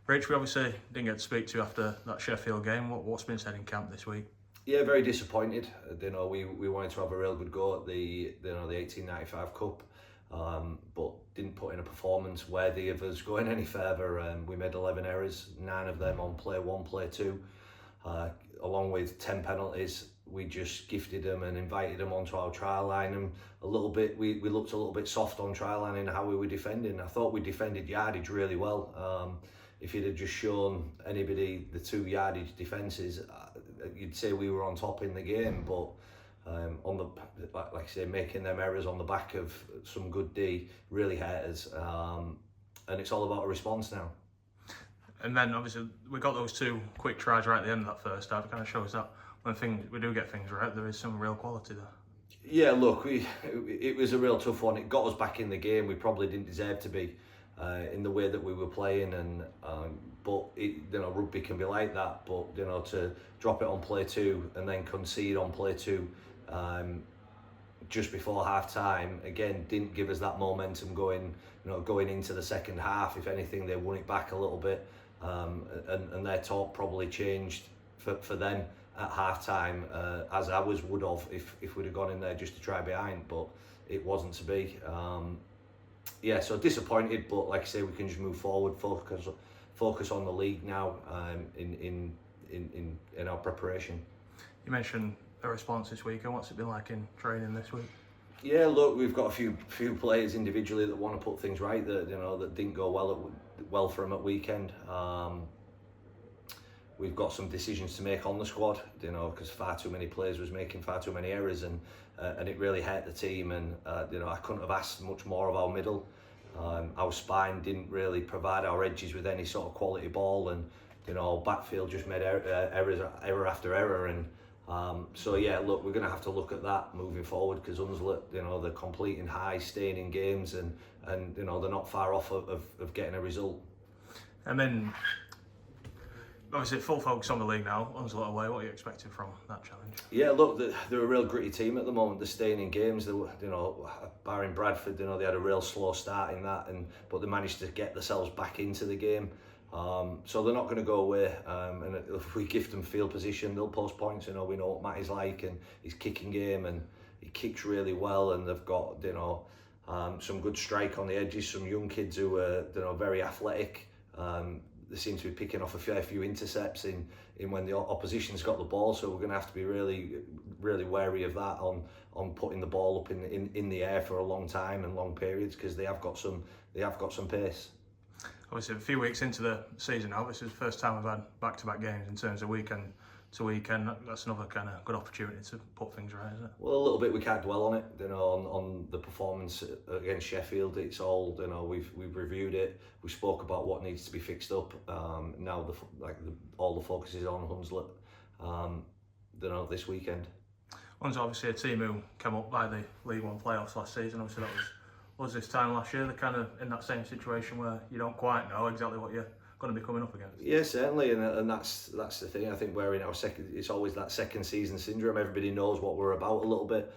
Rich, we obviously didn't get to speak to you after that Sheffield game. What's been said in camp this week? Yeah, very disappointed. We wanted to have a real good go at the 1895 Cup, but didn't put in a performance worthy of us going any further. We made 11 errors, 9 of them on play 1, play 2, along with 10 penalties. We just gifted them and invited them onto our trial line, and a little bit we looked a little bit soft on trial line in how we were defending. I thought we defended yardage really well. If you'd have just shown anybody the 2 yardage defences, you'd say we were on top in the game. But on the like I say, making them errors on the back of some good D really hurt us, and it's all about a response now. And then obviously we got those 2 quick tries right at the end of that first half. It kind of shows that when we do get things right, there is some real quality there. Yeah, look, it was a real tough one. It got us back in the game. We probably didn't deserve to be. In the way that we were playing, and but rugby can be like that. But to drop it on play 2 and then concede on play 2 just before half time again didn't give us that momentum going into the second half. If anything, they won it back a little bit, and their talk probably changed for them at half time, as ours would have if we'd have gone in there just to try behind, but it wasn't to be. Yeah, so disappointed, but like I say, we can just move forward, focus on the league now, in our preparation. You mentioned a response this week, and what's it been like in training this week? Yeah, look, we've got a few players individually that want to put things right that that didn't go well for them at weekend. We've got some decisions to make on the squad, because far too many players was making far too many errors, and it really hurt the team. And I couldn't have asked much more of our middle. Our spine didn't really provide our edges with any sort of quality ball, and backfield just made error after error. And so yeah, look, we're going to have to look at that moving forward, because Hunslet, they're completing high, staying in games, and they're not far off of getting a result. And then obviously full focus on the league now. Hunslet away. What are you expecting from that challenge? Yeah, look, they're a real gritty team at the moment. They're staying in games. They were, barring Bradford, they had a real slow start in that, but they managed to get themselves back into the game. So they're not going to go away. And if we gift them field position, they'll post points. We know what Matt is like, and his kicking game, and he kicks really well. And they've got some good strike on the edges. Some young kids who are very athletic. They seem to be picking off a fair few intercepts in when the opposition's got the ball, so we're going to have to be really, really wary of that on putting the ball up in the air for a long time and long periods, because they have got some pace. Obviously, a few weeks into the season now, this is the first time we've had back-to-back games in terms of weekend to weekend. That's another kind of good opportunity to put things right, isn't it? Well, a little bit. We can't dwell on it, on the performance against Sheffield. It's all, we've reviewed it. We spoke about what needs to be fixed up. Now all the focus is on Hunslet, this weekend. Hunslet obviously a team who came up by the League One playoffs last season. Obviously that was this time last year. They're kind of in that same situation where you don't quite know exactly what you're going to be coming up against. Yeah, certainly, and that's the thing. I think we're in our second. It's always that second season syndrome. Everybody knows what we're about a little bit,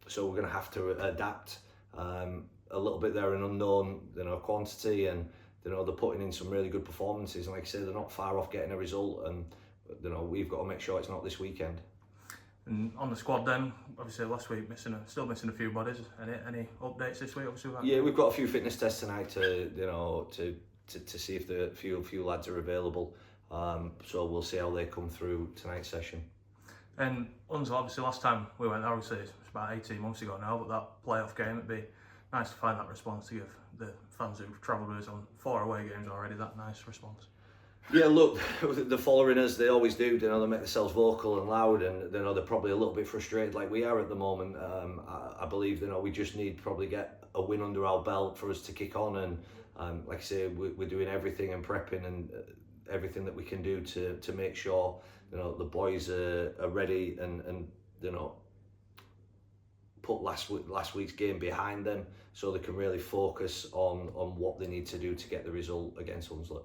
so we're going to have to adapt a little bit. They're an unknown, quantity, and they're putting in some really good performances. And like I say, they're not far off getting a result, and we've got to make sure it's not this weekend. And on the squad then, obviously last week still missing a few bodies. Any updates this week? Obviously, yeah, we've got a few fitness tests tonight to see if the few lads are available. So we'll see how they come through tonight's session. And Hunslet, obviously last time we went, obviously it's about 18 months ago now, but that playoff game, it'd be nice to find that response, to give the fans who've travelled with us on 4 away games already that nice response. Yeah, look, they're following us. They always do. They make themselves vocal and loud, and they're probably a little bit frustrated, like we are at the moment. I believe we just need to probably get a win under our belt for us to kick on, and like I say, we're doing everything and prepping and everything that we can do to make sure the boys are ready and put last week's game behind them, so they can really focus on what they need to do to get the result against Hunslet.